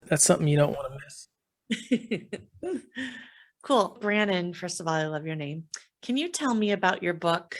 That's something you don't want to miss. Cool. Brannon, first of all, I love your name. Can you tell me about your book,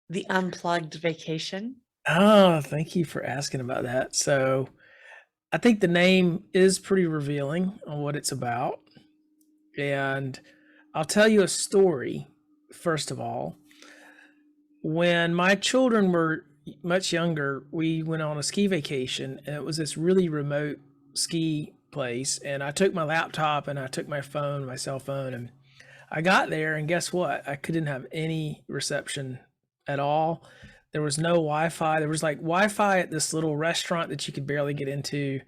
The Unplugged Vacation? Oh, thank you for asking about that. So I think the name is pretty revealing on what it's about. And I'll tell you a story, first of all. When my children were much younger, we went on a ski vacation, and it was this really remote ski place. And I took my laptop and I took my phone, my cell phone, and I got there, and guess what? I couldn't have any reception at all. There was no Wi-Fi. There was like Wi-Fi at this little restaurant that you could barely get into.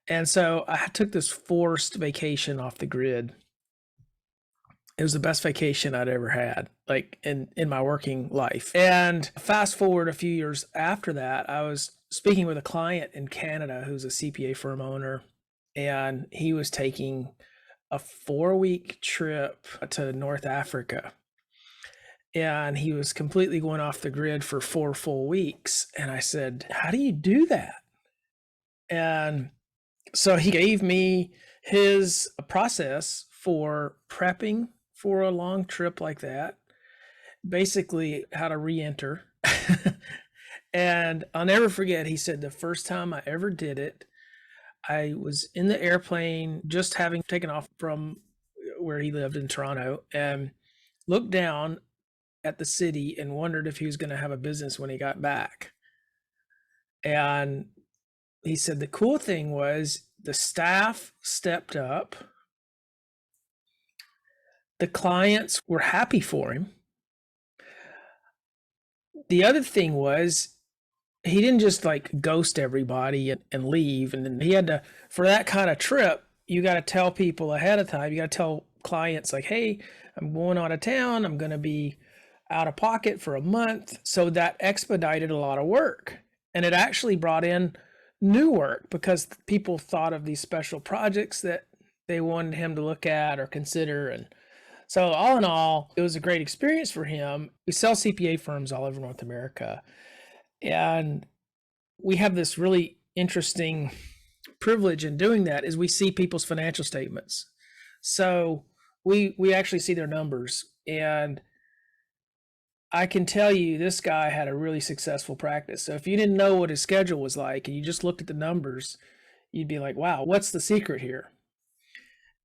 And so I took this forced vacation off the grid. It was the best vacation I'd ever had, like in my working life. And fast forward a few years after that, I was speaking with a client in Canada who's a CPA firm owner, and he was taking a 4-week trip to North Africa. And he was completely going off the grid for 4 full weeks. And I said, "How do you do that?" And so he gave me his process for prepping for a long trip like that, basically how to re-enter. And I'll never forget, he said the first time I ever did it, I was in the airplane just having taken off from where he lived in Toronto, and looked down at the city and wondered if he was going to have a business when he got back. And he said the cool thing was the staff stepped up. The clients were happy for him. The other thing was he didn't just like ghost everybody and leave. And then he had to, for that kind of trip, you got to tell people ahead of time. You got to tell clients like, "Hey, I'm going out of town. I'm going to be out of pocket for a month." So that expedited a lot of work. And it actually brought in new work because people thought of these special projects that they wanted him to look at or consider. And so all in all, it was a great experience for him. We sell CPA firms all over North America. And we have this really interesting privilege in doing that is we see people's financial statements. So we actually see their numbers. And I can tell you this guy had a really successful practice. So if you didn't know what his schedule was like and you just looked at the numbers, you'd be like, wow, what's the secret here?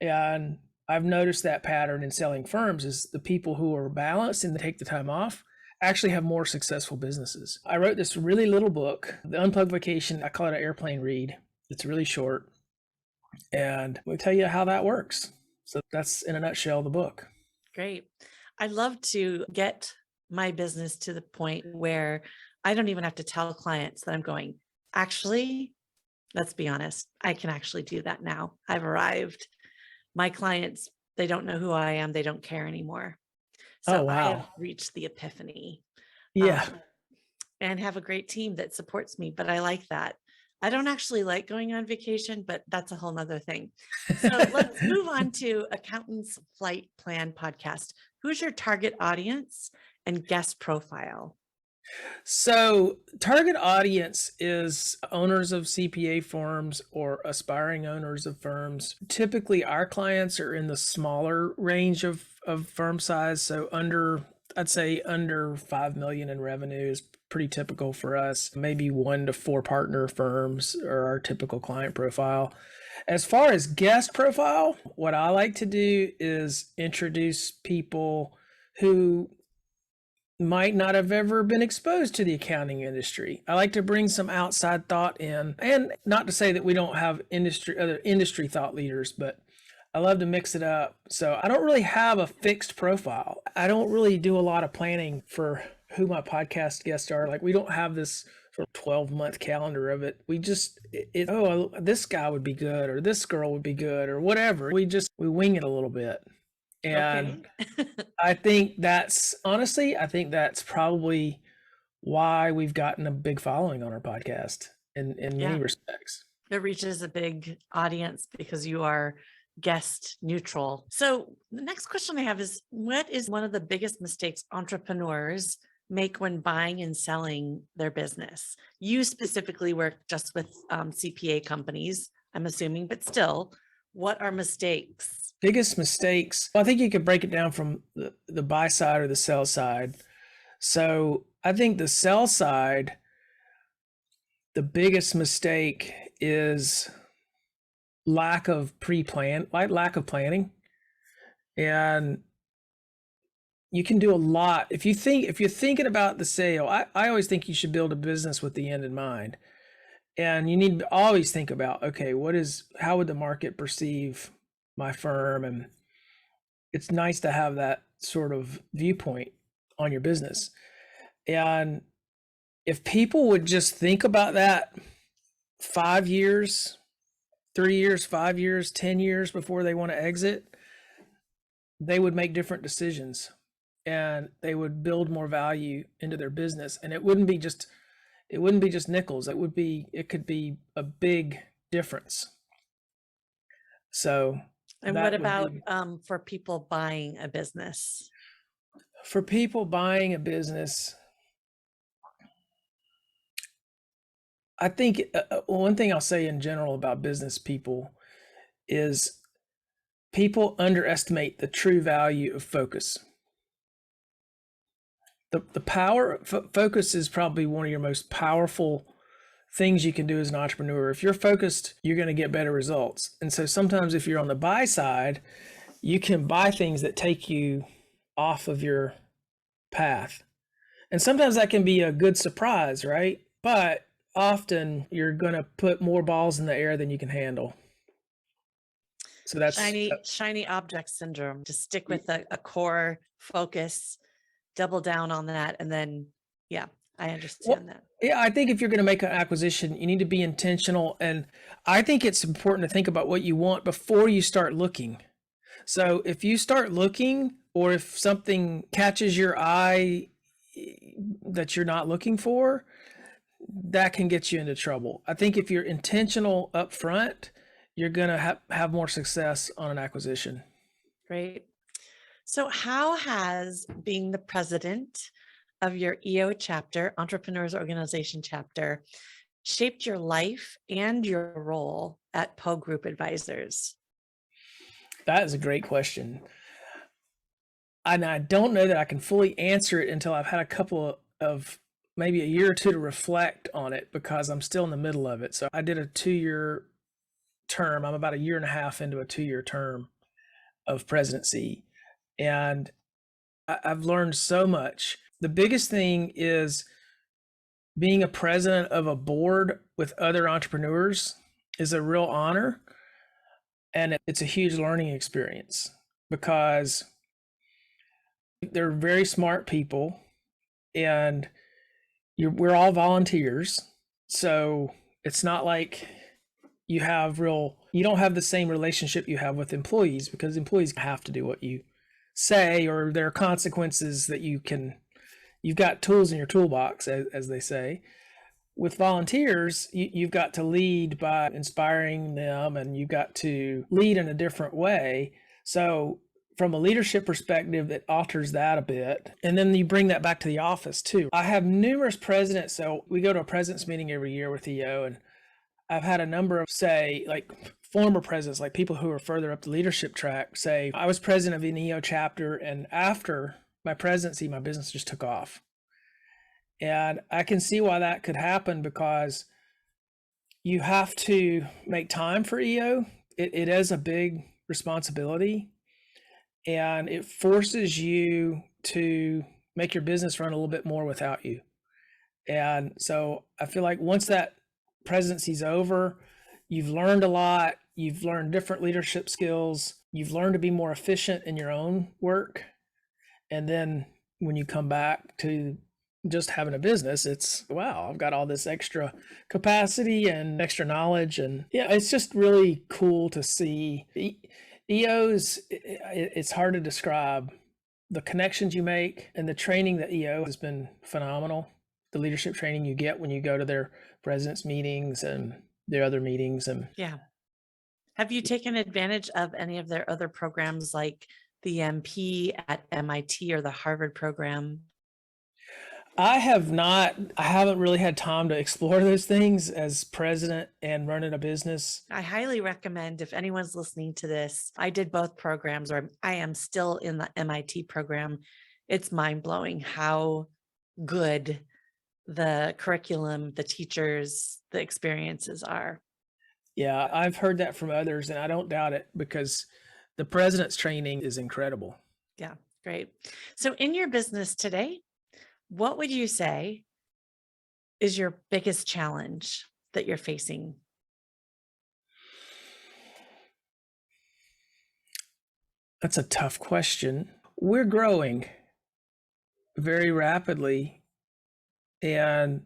And I've noticed that pattern in selling firms is the people who are balanced and they take the time off actually have more successful businesses. I wrote this really little book, The Unplugged Vacation. I call it an airplane read. It's really short. And we'll tell you how that works. So that's in a nutshell the book. Great. I'd love to get my business to the point where I don't even have to tell clients that I'm going, actually, let's be honest, I can actually do that now. I've arrived. My clients, they don't know who I am. They don't care anymore. Oh, So I have wow. reached the epiphany, Yeah. and have a great team that supports me. But I like that. I don't actually like going on vacation, but that's a whole nother thing. So let's move on to Accountant's Flight Plan podcast. Who's your target audience and guest profile? So, target audience is owners of CPA firms or aspiring owners of firms. Typically, our clients are in the smaller range of firm size. So, I'd say under 5 million in revenue is pretty typical for us. Maybe 1 to 4 partner firms are our typical client profile. As far as guest profile, what I like to do is introduce people who might not have ever been exposed to the accounting industry. I like to bring some outside thought in, and not to say that we don't have other industry thought leaders, but I love to mix it up. So I don't really have a fixed profile. I don't really do a lot of planning for who my podcast guests are. Like we don't have this sort of 12-month calendar of it. We just oh, this guy would be good, or this girl would be good, or whatever. We wing it a little bit. And Okay. I think that's honestly, I think that's probably why we've gotten a big following on our podcast in many Yeah, respects. it reaches a big audience because you are guest neutral. So the next question I have is, what is one of the biggest mistakes entrepreneurs make when buying and selling their business? You specifically work just with CPA companies. I'm assuming, but still, what are mistakes? Biggest mistakes. Well, I think you could break it down from the buy side or the sell side. So I think the sell side, the biggest mistake is lack of lack of planning. And you can do a lot. If you're thinking about the sale, I always think you should build a business with the end in mind. And you need to always think about, okay, how would the market perceive my firm? And it's nice to have that sort of viewpoint on your business. And if people would just think about that 5 years, 3 years, 5 years, 10 years before they want to exit, they would make different decisions and they would build more value into their business. And it wouldn't be just nickels. It could be a big difference. So, and what about for people buying a business? For people buying a business, I think one thing I'll say in general about business people is people underestimate the true value of focus. The power focus is probably one of your most powerful things you can do as an entrepreneur. If you're focused, you're going to get better results. And so sometimes if you're on the buy side, you can buy things that take you off of your path. And sometimes that can be a good surprise, right? But often you're going to put more balls in the air than you can handle. So that's shiny object syndrome. Just stick with a core focus, double down on that. And then, yeah, I understand that. Yeah, I think if you're going to make an acquisition, you need to be intentional. And I think it's important to think about what you want before you start looking. So if you start looking, or if something catches your eye that you're not looking for, that can get you into trouble. I think if you're intentional up front, you're going to have more success on an acquisition. Great. So how has being the president of your EO chapter, Entrepreneurs Organization chapter, shaped your life and your role at Poe Group Advisors? That is a great question. And I don't know that I can fully answer it until I've had a couple of maybe a year or two to reflect on it, because I'm still in the middle of it. So I did a 2-year term. I'm about a year and a half into a 2-year term of presidency. And I've learned so much. The biggest thing is being a president of a board with other entrepreneurs is a real honor. And it's a huge learning experience because they're very smart people and we're all volunteers. So it's not like you don't have the same relationship you have with employees, because employees have to do what you say, or there are consequences that you've got tools in your toolbox, as they say. With volunteers, you've got to lead by inspiring them, and you've got to lead in a different way. So from a leadership perspective, it alters that a bit. And then you bring that back to the office too. I have numerous presidents. So we go to a president's meeting every year with EO, and I've had a number of, say, like former presidents, like people who are further up the leadership track, say, I was president of an EO chapter, and after my presidency, my business just took off. And I can see why that could happen, because you have to make time for EO. It is a big responsibility, and it forces you to make your business run a little bit more without you. And so I feel like once that presidency's over, you've learned a lot. You've learned different leadership skills. You've learned to be more efficient in your own work. And then when you come back to just having a business, it's, wow, I've got all this extra capacity and extra knowledge. And yeah, it's just really cool to see. EOs, it's hard to describe the connections you make, and the training that EO has been phenomenal. The leadership training you get when you go to their president's meetings and their other meetings. And yeah. Have you taken advantage of any of their other programs, like the MP at MIT or the Harvard program? I haven't really had time to explore those things as president and running a business. I highly recommend if anyone's listening to this, I did both programs, or I am still in the MIT program. It's mind blowing how good the curriculum, the teachers, the experiences are. Yeah, I've heard that from others, and I don't doubt it because the president's training is incredible. Yeah, great. So in your business today, what would you say is your biggest challenge that you're facing? That's a tough question. We're growing very rapidly, and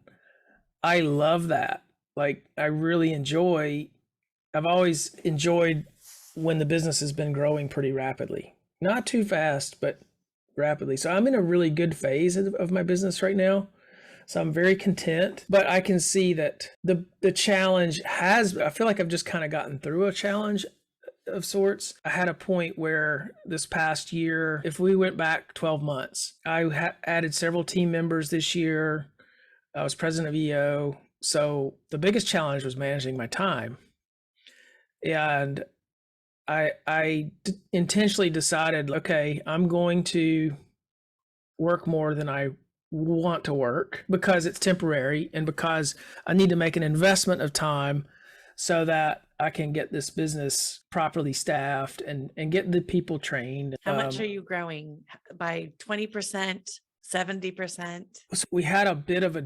I love that. Like, I've always enjoyed when the business has been growing pretty rapidly. Not too fast, but rapidly. So I'm in a really good phase of my business right now. So I'm very content, but I can see that the challenge I feel like I've just kind of gotten through a challenge of sorts. I had a point where this past year, if we went back 12 months, I added several team members this year. I was president of EO. So the biggest challenge was managing my time. And I intentionally decided, okay, I'm going to work more than I want to work because it's temporary and because I need to make an investment of time so that I can get this business properly staffed and get the people trained. How much are you growing? By 20%, 70%? So we had a bit of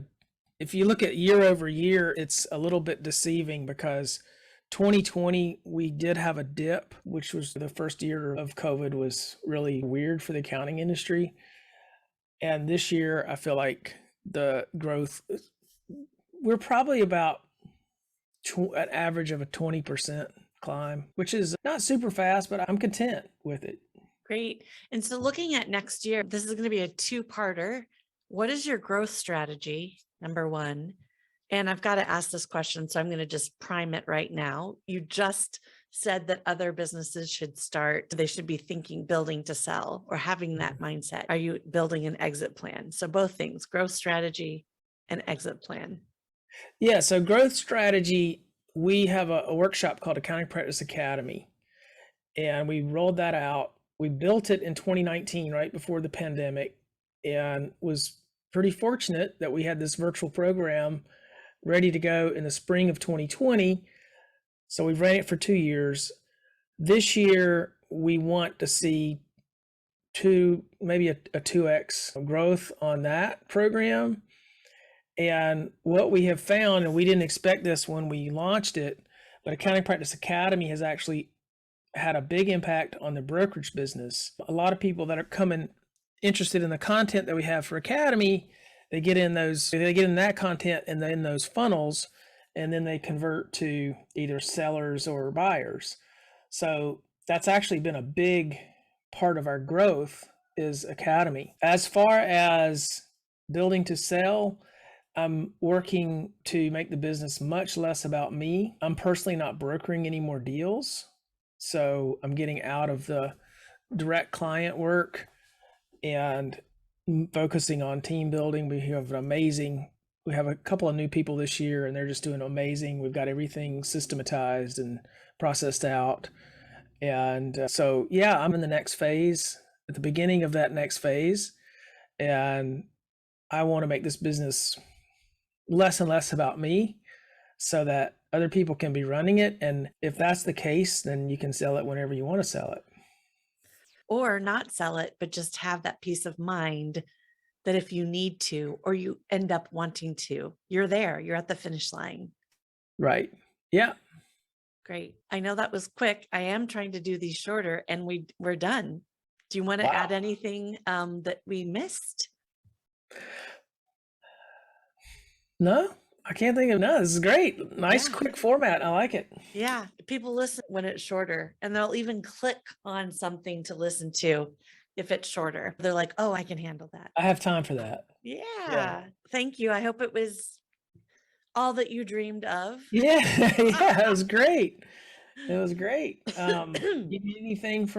if you look at year over year, it's a little bit deceiving because 2020, we did have a dip, which was the first year of COVID, was really weird for the accounting industry. And this year, I feel like the growth, we're probably about an average of a 20% climb, which is not super fast, but I'm content with it. Great. And so looking at next year, this is going to be a two-parter. What is your growth strategy? Number one. And I've got to ask this question, so I'm going to just prime it right now. You just said that other businesses they should be thinking building to sell or having that mindset. Are you building an exit plan? So both things, growth strategy and exit plan. Yeah, so growth strategy, we have a workshop called Accounting Practice Academy, and we rolled that out. We built it in 2019, right before the pandemic, and was pretty fortunate that we had this virtual program ready to go in the spring of 2020. So we've ran it for 2 years. This year, we want to see maybe a 2x growth on that program. And what we have found, and we didn't expect this when we launched it, but Accounting Practice Academy has actually had a big impact on the brokerage business. A lot of people that are coming interested in the content that we have for Academy, they get in that content and then in those funnels, and then they convert to either sellers or buyers. So that's actually been a big part of our growth is Academy. As far as building to sell, I'm working to make the business much less about me. I'm personally not brokering any more deals. So I'm getting out of the direct client work and focusing on team building. We have a couple of new people this year, and they're just doing amazing. We've got everything systematized and processed out. And so, yeah, I'm in the next phase, at the beginning of that next phase. And I want to make this business less and less about me so that other people can be running it. And if that's the case, then you can sell it whenever you want to sell it. Or not sell it, but just have that peace of mind that if you need to, or you end up wanting to, you're there, you're at the finish line. Right. Yeah. Great. I know that was quick. I am trying to do these shorter and we're done. Do you want to add anything that we missed? No, I can't think of no. This is great. Nice, quick format. I like it. Yeah. People listen when it's shorter, and they'll even click on something to listen to if it's shorter. They're like, oh, I can handle that. I have time for that. Yeah. Thank you. I hope it was all that you dreamed of. Yeah. Yeah. It was great. It was great. You need anything from